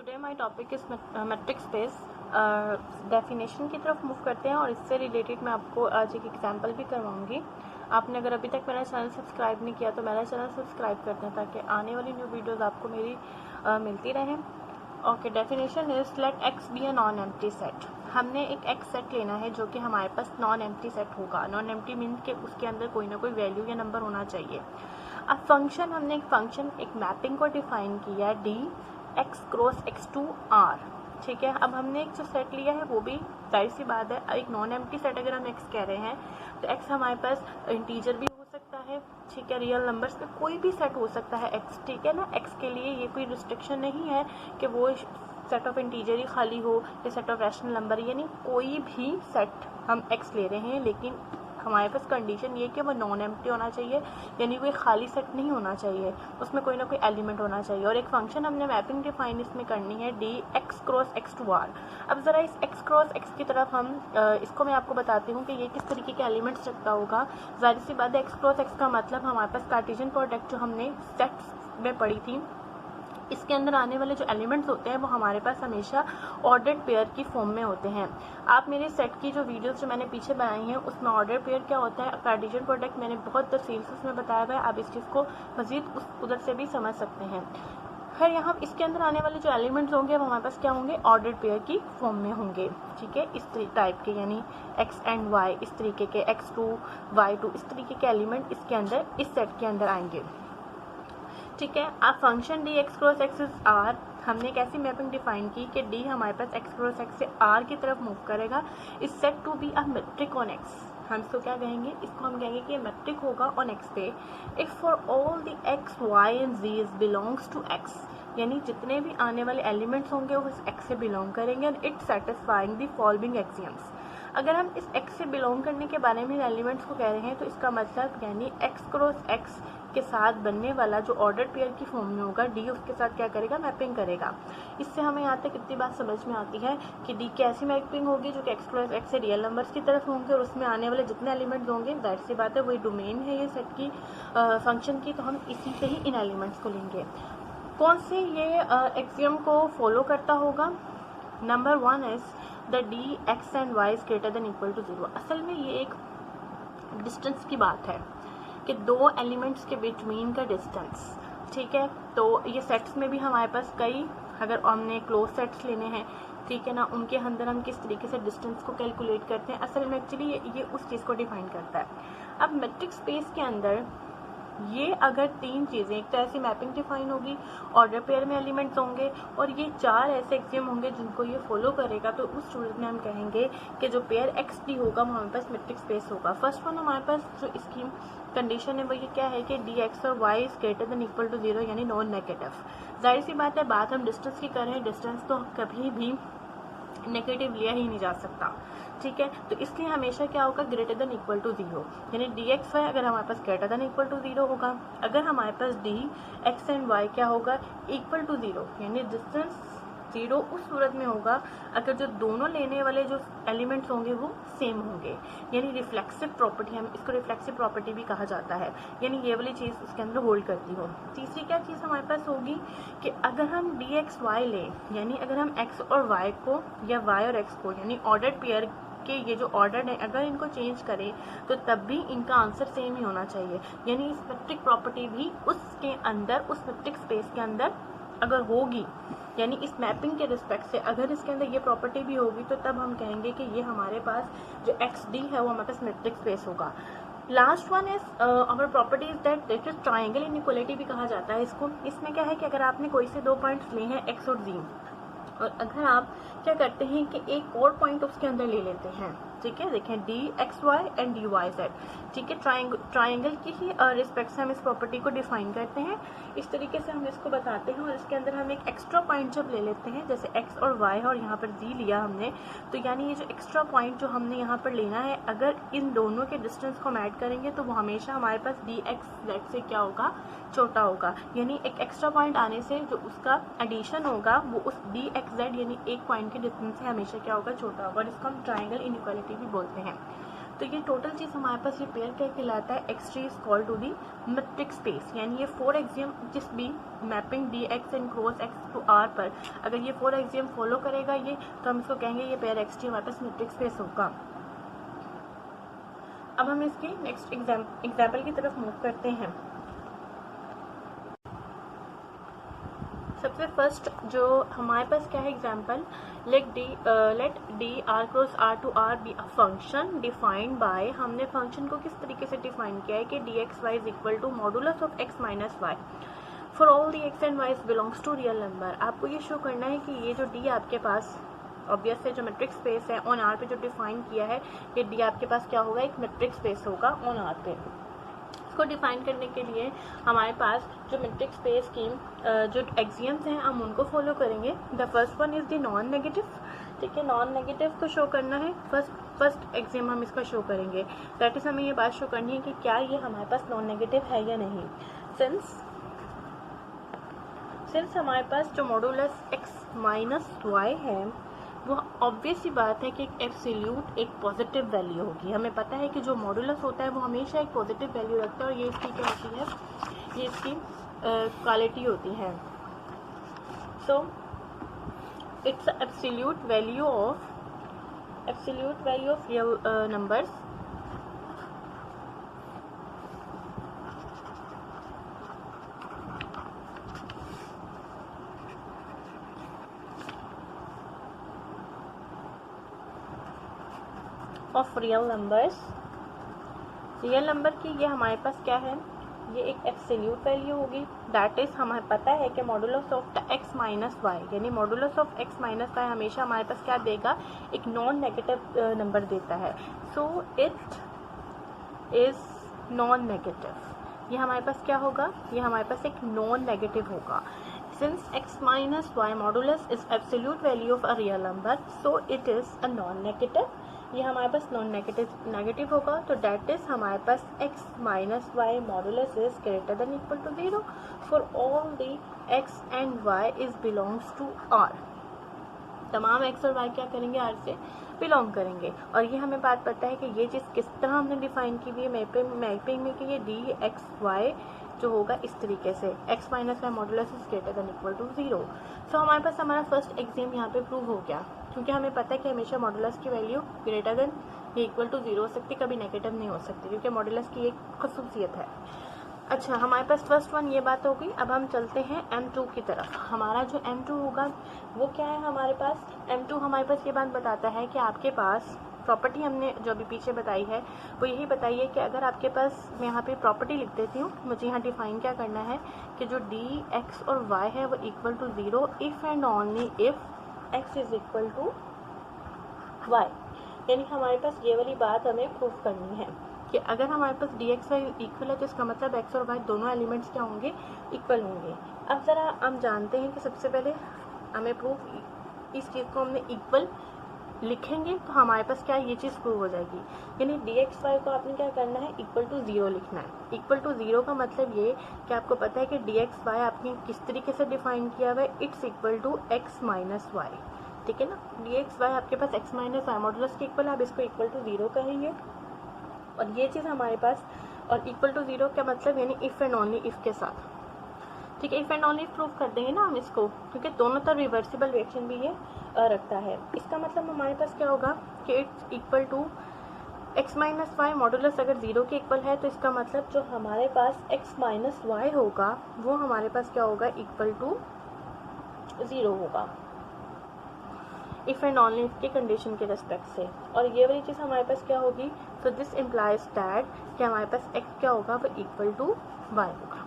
Today my topic is matric space. Definition की तरफ move करते हैं और इससे रिलेटेड मैं आपको आज एक एग्जांपल भी करवाऊंगी। आपने अगर अभी तक मेरा चैनल सब्सक्राइब नहीं किया तो मेरा चैनल सब्सक्राइब कर दें ताकि आने वाली न्यू वीडियोस आपको मेरी मिलती रहें। Okay, definition is let x be a non empty set. हमने एक एक्स सेट लेना है जो कि हमारे पास नॉन एम्प्टी सेट होगा। नॉन एम्प्टी मीन्स कि उसके अंदर कोई ना कोई वैल्यू या नंबर होना चाहिए। अब फंक्शन, हमने एक मैपिंग को डिफाइन किया है d x cross x to r. ठीक है, अब हमने एक जो सेट लिया है वो भी जाहिर सी बात है एक नॉन एम्प्टी सेट अगर हम एक्स कह रहे हैं तो एक्स हमारे पास इंटीजर भी हो सकता है। ठीक है, रियल नंबर्स पे कोई भी सेट हो सकता है एक्स। ठीक है ना, एक्स के लिए ये कोई रिस्ट्रिक्शन नहीं है कि वो सेट ऑफ इंटीजर ही खाली हो या सेट ऑफ रैशनल नंबर, यानी कोई भी सेट हम एक्स ले रहे हैं लेकिन हमारे पास कंडीशन ये कि वो नॉन एम्प्टी होना चाहिए, यानी कोई खाली सेट नहीं होना चाहिए, उसमें कोई ना कोई एलिमेंट होना चाहिए। और एक फंक्शन हमने मैपिंग डिफाइन इसमें करनी है d x cross x to r. अब ज़रा इस एक्स क्रॉस एक्स की तरफ हम इसको मैं आपको बताती हूँ कि ये किस तरीके के एलिमेंट्स रखता होगा। जाहिर सी बात है एक्स क्रॉस एक्स का मतलब हमारे पास कार्टेशियन प्रोडक्ट जो हमने सेट्स में पढ़ी थी, इसके अंदर आने वाले जो एलिमेंट्स होते हैं वो हमारे पास हमेशा ऑर्डर्ड पेयर की फॉर्म में होते हैं। आप मेरे सेट की जो वीडियोस जो मैंने पीछे बनाई हैं उसमें ऑर्डर पेयर क्या होता है, कार्टेशियन प्रोडक्ट मैंने बहुत तफसील से उसमें बताया हुआ है। आप इस चीज़ को मजीद उधर से भी समझ सकते हैं। खैर, यहाँ इसके अंदर आने वाले जो एलिमेंट्स होंगे वो हमारे पास क्या होंगे, ऑर्डर्ड पेयर की फॉर्म में होंगे। ठीक है, इस टाइप के, यानी एक्स एंड वाई, इस तरीके के x2 y2, इस तरीके के एलिमेंट इसके अंदर इस सेट के अंदर आएंगे। ठीक है, आप function d x cross x is r, हमने एक ऐसी मैपिंग डिफाइन की कि डी हमारे पास एक्स क्रॉस एक्स से आर की तरफ मूव करेगा। Is said to be a metric on x. हम इसको क्या कहेंगे, इसको हम कहेंगे कि मैट्रिक होगा ऑन एक्स पे if for all the x y and z's belongs to x, यानी जितने भी आने वाले एलिमेंट्स होंगे वो इस एक्स से बिलोंग करेंगे और it satisfying the following axioms. अगर हम इस एक्स से बिलोंग करने के बारे में एलिमेंट्स को कह रहे हैं तो इसका मतलब यानी एक्स क्रॉस एक्स के साथ बनने वाला जो ऑर्डर पेयर की फॉर्म में होगा डी उसके साथ क्या करेगा, मैपिंग करेगा। इससे हमें यहाँ तक कितनी बात समझ में आती है कि डी की ऐसी मैपिंग होगी जो कि एक्स क्रॉस एक्स से रियल नंबर्स की तरफ होंगे और उसमें आने वाले जितने एलिमेंट्स होंगे जाहिर सी बात है वही डोमेन है ये सेट की फंक्शन की, तो हम इसी से ही इन एलिमेंट्स को लेंगे। कौन से ये एक्सियम को फॉलो करता होगा? Number 1 is the d x and y is greater than equal to 0। असल में ये एक डिस्टेंस की बात है कि दो एलिमेंट्स के बिटवीन का डिस्टेंस। ठीक है, तो ये सेट्स में भी हमारे पास कई, अगर हमने क्लोज सेट्स लेने हैं, ठीक है ना, उनके अंदर हम किस तरीके से डिस्टेंस को कैलकुलेट करते हैं, असल में एक्चुअली ये उस चीज़ को डिफाइन करता है। अब मैट्रिक स्पेस के अंदर ये अगर तीन चीज़ें, एक तो ऐसी मैपिंग डिफाइन होगी, ऑर्डर पेयर में एलिमेंट्स होंगे और ये चार ऐसे एक्सियम होंगे जिनको ये फॉलो करेगा, तो उस सूरत में हम कहेंगे कि जो पेयर एक्स डी होगा वो हमारे पास मैट्रिक स्पेस होगा। फर्स्ट वन हमारे पास जो इसकी कंडीशन है वो ये क्या है कि डी एक्स और y is greater than equal to 0, यानी नॉन नेगेटिव। जाहिर सी बात है, बात हम डिस्टेंस की कर रहे हैं, डिस्टेंस तो कभी भी नेगेटिव लिया ही नहीं जा सकता। ठीक है, तो इसलिए हमेशा क्या होगा, ग्रेटर देन इक्वल टू 0, यानी डी एक्स वाई अगर हमारे पास ग्रेटर देन इक्वल टू 0 होगा, अगर हमारे पास डी एक्स एंड वाई क्या होगा, इक्वल टू 0, यानी डिस्टेंस 0 उस सूरत में होगा अगर जो दोनों लेने वाले जो एलिमेंट्स होंगे वो सेम होंगे, यानी रिफ्लेक्सिव प्रॉपर्टी, हम इसको रिफ्लेक्सिव प्रॉपर्टी भी कहा जाता है, यानी ये वाली चीज़ उसके अंदर होल्ड करती हो। तीसरी क्या चीज़ हमारे पास होगी कि अगर हम डी एक्स वाई लें, यानी अगर हम एक्स और वाई को या वाई और एक्स को, यानी ऑर्डर्ड पेयर के ये जो ऑर्डर है अगर इनको चेंज करें तो तब भी इनका आंसर सेम ही होना चाहिए, यानी इस मैट्रिक प्रॉपर्टी भी उसके अंदर, उस मैट्रिक स्पेस के अंदर अगर होगी, यानी इस मैपिंग के रिस्पेक्ट से अगर इसके अंदर ये प्रॉपर्टी भी होगी तो तब हम कहेंगे कि ये हमारे पास जो एक्स डी है वो हमारे पास मैट्रिक स्पेस होगा। Last one is our property is that it is triangle inequality भी कहा जाता है इसको। इसमें क्या है कि अगर आपने कोई से दो पॉइंट्स लिए हैं एक्स और जी, और अगर आप क्या करते हैं कि एक और पॉइंट उसके अंदर ले लेते हैं, ठीक है, देखें d x y and d y z, ठीक है, ट्राइंगल की ही रिस्पेक्ट से हम इस प्रॉपर्टी को डिफाइन करते हैं। इस तरीके से हम इसको बताते हैं और इसके अंदर हम एक एक्स्ट्रा पॉइंट जब ले लेते हैं, जैसे एक्स और वाई है और यहाँ पर जी लिया हमने, तो यानी ये जो एक्स्ट्रा पॉइंट जो हमने यहाँ पर लेना है, अगर इन दोनों के डिस्टेंस को हम ऐड करेंगे तो वो हमेशा हमारे पास डी एक्स जेड से क्या होगा, छोटा होगा, यानी एक एक्स्ट्रा पॉइंट आने से जो उसका एडिशन होगा वो उस डी एक्स जेड यानी एक पॉइंट के डिस्टेंस से हमेशा क्या होगा, छोटा होगा, और इसको हम ट्राइंगल इनइक्वालिटी भी बोलते हैं। तो ये टोटल चीज़ हमारे पास ये पेयर क्या कहलाता है, x3 is called to the metric space. यानी ये 4 एक्सियम जिस भी mapping dx and cross x to r पर अगर ये 4 एक्सियम फॉलो करेगा ये, तो हम इसको कहेंगे ये पेयर x3 हमारे पास मेट्रिक स्पेस होगा। अब हम इसके नेक्स्ट एग्जाम्पल की तरफ मूव करते हैं। सबसे फर्स्ट जो हमारे पास क्या है example, let d r cross r to r be a function defined by, हमने फंक्शन को किस तरीके से डिफाइन किया है कि d x y is equal to modulus of x minus y for all the x and y belongs to real number. आपको ये शो करना है कि ये जो डी आपके पास ऑब्वियस है जो मेट्रिक स्पेस है ऑन आर पे जो डिफाइन किया है, ये डी आपके पास क्या होगा, एक मेट्रिक स्पेस होगा ऑन आर पे। इसको डिफाइन करने के लिए हमारे पास जो मेट्रिक स्पेस की जो एक्सियम्स हैं हम उनको फॉलो करेंगे। The first one is the non negative, ठीक है, नॉन नेगेटिव को शो करना है। फर्स्ट एक्सियम हम इसका शो करेंगे, दैट इज हमें ये बात शो करनी है कि क्या ये हमारे पास नॉन नेगेटिव है या नहीं। सिंस हमारे पास जो मॉडुलस x माइनस वाई है वो ऑब्वियस सी बात है कि एक एब्सोल्यूट एक पॉजिटिव वैल्यू होगी। हमें पता है कि जो मॉडुलस होता है वो हमेशा एक पॉजिटिव वैल्यू रखता है और ये इसकी क्या होती है, ये इसकी क्वालिटी होती है। So it's absolute value of real numbers of real number की ये हमारे पास क्या है, ये एक एब्सोल्यूट वैल्यू होगी। दैट इज हमें पता है कि modulus of x minus y, यानी modulus of x minus y हमेशा हमारे पास क्या देगा, एक नॉन नेगेटिव नंबर देता है। So it is non negative. ये हमारे पास क्या होगा, ये हमारे पास एक नॉन नेगेटिव होगा। Since x minus y modulus is absolute value of a real number, so it is a non-negative. ये हमारे पास नॉन नेगेटिव होगा, तो डेट इज हमारे पास x minus y modulus is greater than equal to 0 for all the x and y is belongs to r। तमाम x और y क्या करेंगे, r से बिलोंग करेंगे। और ये हमें बात पता है कि ये चीज़ किस तरह हमने डिफाइन की हुई है मैपिंग में कि ये डी एक्स वाई जो होगा इस तरीके से, x minus y modulus is greater than equal to 0। So हमारे पास हमारा फर्स्ट एक्सियम यहाँ पे प्रूव हो गया, क्योंकि हमें पता है कि हमेशा मॉडुलस की वैल्यू ग्रेटर देन या इक्वल टू 0 हो सकती, कभी नेगेटिव नहीं हो सकती, क्योंकि मॉडुलस की एक खसूसियत है। अच्छा, हमारे पास फर्स्ट वन ये बात हो गई। अब हम चलते हैं M2 की तरफ। हमारा जो M2 होगा वो क्या है, हमारे पास M2 हमारे पास ये बात बताता है कि आपके पास प्रॉपर्टी हमने जो अभी पीछे बताई है वो यही बताई है कि अगर आपके पास, मैं यहाँ पे प्रॉपर्टी लिख देती हूँ, मुझे यहाँ डिफाइन क्या करना है कि जो डी एक्स और वाई है वो equal to 0 if and only if x is equal to y. यानी हमारे पास ये वाली बात हमें प्रूव करनी है कि अगर हमारे पास डी एक्स वाई इक्वल है तो इसका मतलब एक्स और वाई दोनों एलिमेंट्स क्या होंगे, इक्वल होंगे। अब ज़रा हम जानते हैं कि सबसे पहले हमें प्रूफ इस चीज़ को हमने इक्वल लिखेंगे तो हमारे पास क्या ये चीज़ प्रूव हो जाएगी। यानी डी एक्स वाई को आपने क्या करना है, इक्वल टू 0 लिखना है। इक्वल टू 0 का मतलब ये कि आपको पता है कि डी एक्स वाई आपने किस तरीके से डिफाइन किया हुआ है, it's equal to x minus y, ठीक है ना। डी एक्स वाई आपके पास एक्स माइनस वाई मॉडुलस के इक्वल, आप इसको इक्वल टू 0 कहेंगे और ये चीज़ हमारे पास, और इक्वल टू 0 का मतलब यानी इफ़ एंड ओनली इफ़ के साथ, ठीक है। इफ़ एंड ओनली प्रूव कर देंगे ना हम इसको, क्योंकि दोनों तरफ रिवर्सिबल रिएक्शन भी ये रखता है। इसका मतलब हमारे पास क्या होगा कि it's equal to x minus y modulus अगर 0 के इक्वल है तो इसका मतलब जो हमारे पास एक्स माइनस वाई होगा वो हमारे पास क्या होगा, इक्वल टू 0 होगा, इफ़ एंड ओनली की कंडीशन के रेस्पेक्ट से। और ये वाली चीज़ हमारे पास क्या होगी, सो दिस इम्प्लाइज दैट कि हमारे पास x क्या होगा, वो इक्वल टू y होगा।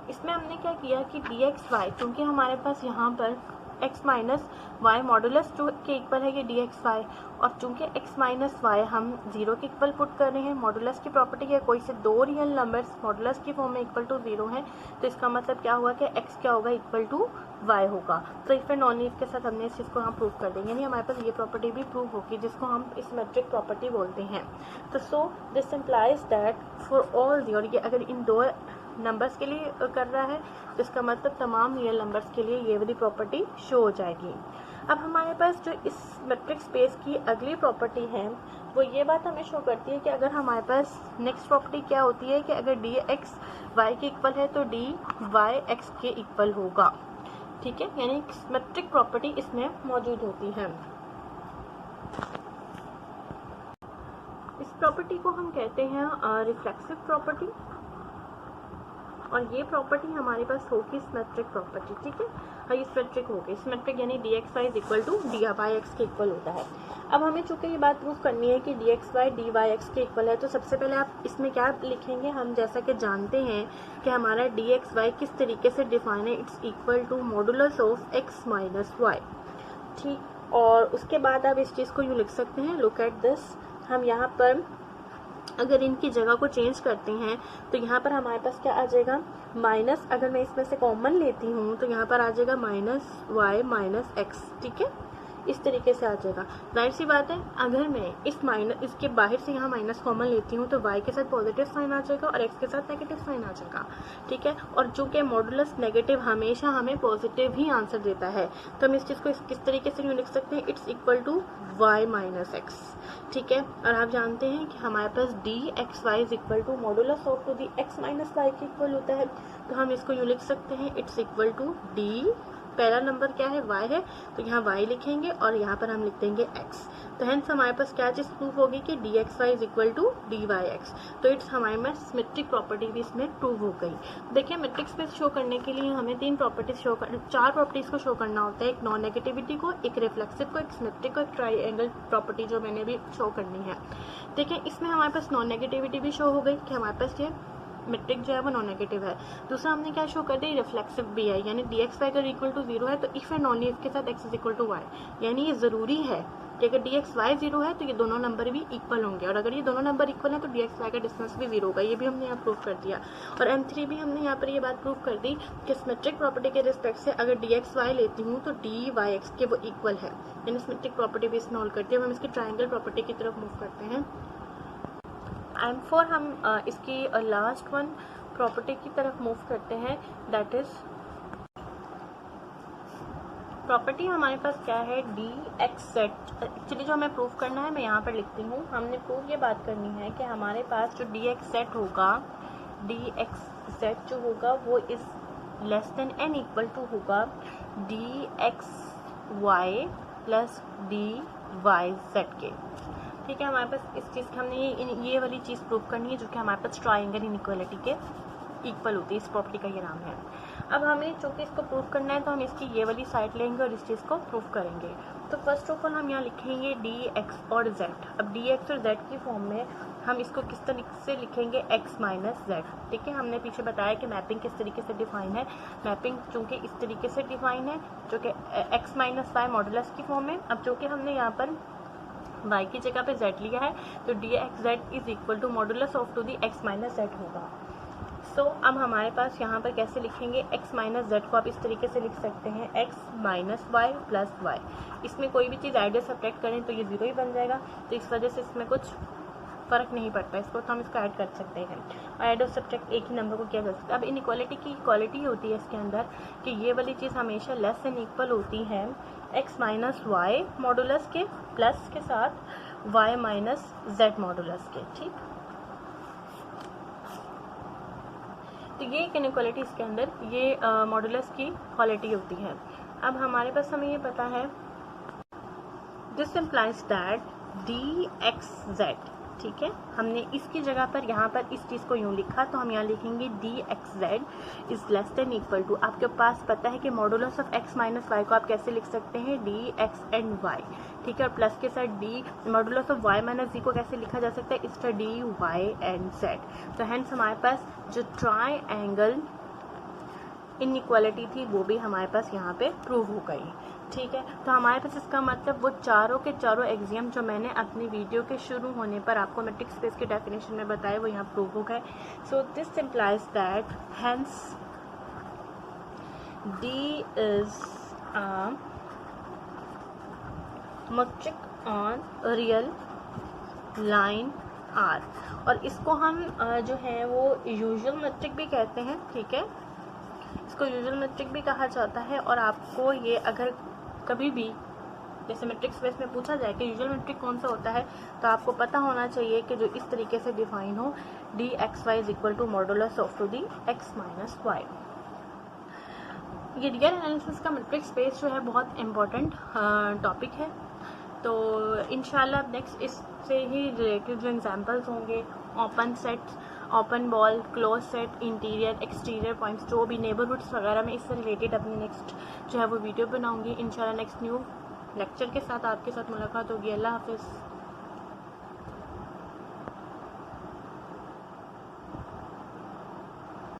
इसमें हमने क्या किया कि डी एक्स वाई, क्योंकि हमारे पास यहाँ पर x माइनस वाई मॉडुलस जो के इक्वल है ये डी एक्स वाई, और चूँकि x माइनस वाई हम 0 के इक्वल पुट कर रहे हैं, मॉडुलस की प्रॉपर्टी है कोई से दो रियल नंबर्स मॉडुलस की फॉर्म में इक्वल टू 0 है, तो इसका मतलब क्या हुआ कि x क्या होगा, इक्वल टू y होगा। तो इफ एंड ओनली इफ के साथ हमने इस चीज़ को हम प्रूव कर देंगे, यानी हमारे पास ये प्रॉपर्टी भी प्रूव होगी जिसको हम इस मेट्रिक प्रॉपर्टी बोलते हैं। तो सो this implies that for all दी, और ये अगर इन दो नंबर्स के लिए कर रहा है, इसका मतलब तमाम रियल नंबर्स के लिए ये वाली प्रॉपर्टी शो हो जाएगी। अब हमारे पास जो इस मैट्रिक्स स्पेस की अगली प्रॉपर्टी है वो ये बात हमें शो करती है कि अगर हमारे पास नेक्स्ट प्रॉपर्टी क्या होती है कि अगर डी एक्स वाई के इक्वल है तो डी वाई एक्स के इक्वल होगा। ठीक है, यानी सिमेट्रिक प्रॉपर्टी इसमें मौजूद होती है। इस प्रॉपर्टी को हम कहते हैं रिफ्लेक्सिव प्रॉपर्टी, और ये प्रॉपर्टी हमारे पास होगी सिमेट्रिक प्रॉपर्टी। ठीक है, और ये सिमेट्रिक होगी, सिमेट्रिक यानी d x y is equal to d y x के इक्वल होता है। अब हमें चूंकि ये बात प्रूफ करनी है कि d x y d y x के इक्वल है, तो सबसे पहले आप इसमें क्या लिखेंगे, हम जैसा कि जानते हैं कि हमारा डी एक्स वाई किस तरीके से डिफाइन है, it's equal to modulus of x minus y. ठीक, और उसके बाद आप इस चीज़ को यूँ लिख सकते हैं, लुक एट दिस, हम यहाँ पर अगर इनकी जगह को चेंज करते हैं तो यहाँ पर हमारे पास क्या आ जाएगा, माइनस, अगर मैं इसमें से कॉमन लेती हूँ तो यहाँ पर आ जाएगा माइनस वाई माइनस एक्स। ठीक है, इस तरीके से आ जाएगा। जाहिर सी बात है, अगर मैं इसके बाहर से यहाँ माइनस कॉमन लेती हूँ तो y के साथ पॉजिटिव साइन आ जाएगा और x के साथ नेगेटिव साइन आ जाएगा। ठीक है, और चूंकि मॉडुलस नेगेटिव हमेशा हमें पॉजिटिव ही आंसर देता है, तो हम इस चीज़ को किस तरीके से लिख सकते हैं, it's equal to y minus x. ठीक है, और आप जानते हैं कि हमारे पास d x y is equal to modulus of to the x minus y के इक्वल होता है, तो हम इसको यूँ लिख सकते हैं, इट्स इक्वल टू डी, पहला नंबर क्या है, y है, तो यहाँ y लिखेंगे और यहाँ पर हम लिख देंगे x। तो हेंस हमारे पास क्या चीज़ प्रूफ होगी कि d x y is equal to d y x. तो इट्स हमारे में सिमेट्रिक प्रॉपर्टी भी इसमें प्रूव हो गई। देखिए, मैट्रिक स्पेस शो करने के लिए हमें चार प्रॉपर्टीज़ को शो करना होता है, एक नॉन नेगेटिविटी को, एक रिफ्लेक्सिव को, एक सिमेट्रिक को, एक ट्राइएंगल प्रॉपर्टी जो मैंने भी शो करनी है। देखिए, इसमें हमारे पास नॉन नेगेटिविटी भी शो हो गई कि हमारे पास ये मैट्रिक जो है वो नॉन नेगेटिव है। दूसरा हमने क्या शो कर दिया, रिफ्लेक्सिव भी है, यानी डी एक्स वाई अगर इक्वल टू 0 है तो इफ एंड ओनली इफ के साथ x is equal to y, यानी ये ज़रूरी है कि अगर डी एक्स वाई 0 है तो ये दोनों नंबर भी इक्वल होंगे, और अगर ये दोनों नंबर इक्वल है तो डी एक्स वाई का डिस्टेंस भी 0 होगा। ये भी हमने यहाँ प्रूव कर दिया। और M3 भी हमने यहाँ पर ये बात प्रूव कर दी कि सिमेट्रिक प्रॉपर्टी के रिस्पेक्ट से अगर डी एक्स वाई लेती हूँ तो डी वाई एक्स के वो इक्वल है, यानी सिमेट्रिक प्रॉपर्टी भी इसमें होल्ड करती है। हम इसकी ट्राइंगल प्रॉपर्टी की तरफ मूव करते हैं। M4 हम इसकी लास्ट वन प्रॉपर्टी की तरफ मूव करते हैं, दैट इज प्रॉपर्टी हमारे पास क्या है, डी एक्स सेट। एक्चुअली जो हमें प्रूव करना है मैं यहाँ पर लिखती हूँ, हमने प्रूव ये बात करनी है कि हमारे पास जो डी एक्स सेट होगा, डी एक्स सेट जो होगा वो is less than and equal to होगा d x y plus d y set के। ठीक है, हमारे पास इस चीज़ की हमने ये वाली चीज़ प्रूव करनी है जो कि हमारे पास ट्राइंगल इनइक्वालिटी के इक्वल होती है। इस प्रॉपर्टी का ये नाम है। अब हमें चूँकि इसको प्रूव करना है तो हम इसकी ये वाली साइड लेंगे और इस चीज़ को प्रूव करेंगे। तो फर्स्ट ऑफ ऑल हम यहाँ लिखेंगे डी एक्स और जेड। अब डी एक्स और जेड की फॉर्म में हम इसको किस तरीके से लिखेंगे, एक्स माइनस जेड। ठीक है, हमने पीछे बताया कि मैपिंग किस तरीके से डिफाइन है। मैपिंग चूँकि इस तरीके से डिफाइन है जो कि एक्स माइनस वाई मॉडुलस की फॉर्म है। अब चूँकि हमने यहाँ पर y की जगह पे z लिया है तो d x z is equal to modulus of to the x minus z होगा। सो अब हमारे पास यहाँ पर कैसे लिखेंगे, x माइनस जेड को आप इस तरीके से लिख सकते हैं, x minus y plus y. इसमें कोई भी चीज़ ऐड या सब्ट्रैक्ट करें तो ये 0 ही बन जाएगा, तो इस वजह से इसमें कुछ फ़र्क नहीं पड़ता इसको, तो हम इसको ऐड कर सकते हैं और ऐड और सब्ट्रैक्ट एक ही नंबर को किया जा सकता है। अब इनइक्वालिटी की इक्वालिटी होती है इसके अंदर कि ये वाली चीज़ हमेशा लेस देन इक्वल होती है x माइनस वाई मॉडुलस के प्लस के साथ y माइनस जेड मॉडुलस के। ठीक, तो ये एक इनइक्वालिटी इसके अंदर ये मॉडुलस की क्वालिटी होती है। अब हमारे पास हमें ये पता है, this implies that D x Z. ठीक है, हमने इसकी जगह पर यहाँ पर इस चीज़ को यूँ लिखा तो हम यहाँ लिखेंगे d x z is less than equal to, आपके पास पता है कि modulus of x minus y को आप कैसे लिख सकते हैं, डी एक्स एंड वाई। ठीक है, और प्लस के साथ d modulus of y minus g को कैसे लिखा जा सकता है, इस तरह डी वाई एंड जेड। तो हेंस हमारे पास जो ट्राइएंगल इनइक्वालिटी थी वो भी हमारे पास यहाँ पे प्रूव हो गई। ठीक है, तो हमारे पास इसका मतलब वो चारों के चारों एग्जाम जो मैंने अपनी वीडियो के शुरू होने पर आपको मैट्रिक्स स्पेस के डेफिनेशन में बताया वो यहाँ प्रूव हो गए। So this implies that hence d is a metric on real line r, और इसको हम जो है वो यूजुअल मेट्रिक भी कहते हैं, ठीक है, इसको यूजुअल मेट्रिक भी कहा जाता है। और आपको ये अगर कभी भी जैसे मैट्रिक स्पेस में पूछा जाए कि यूजुअल मेट्रिक कौन सा होता है, तो आपको पता होना चाहिए कि जो इस तरीके से डिफाइन हो, d x y is equal to modulus of to d x minus y. ये रियल एनालिसिस का मैट्रिक स्पेस जो है बहुत इम्पोर्टेंट टॉपिक है। तो इंशाल्लाह नेक्स्ट इससे ही रिलेटेड जो एग्जांपल्स होंगे, open sets, open ball, close set, interior exterior points, जो भी नेबरहुड्स वगैरह, मैं इससे रिलेटेड अपनी नेक्स्ट जो है वो वीडियो बनाऊंगी इंशाल्लाह। नेक्स्ट न्यू लेक्चर के साथ आपके साथ मुलाकात होगी। अल्लाह हाफिज़।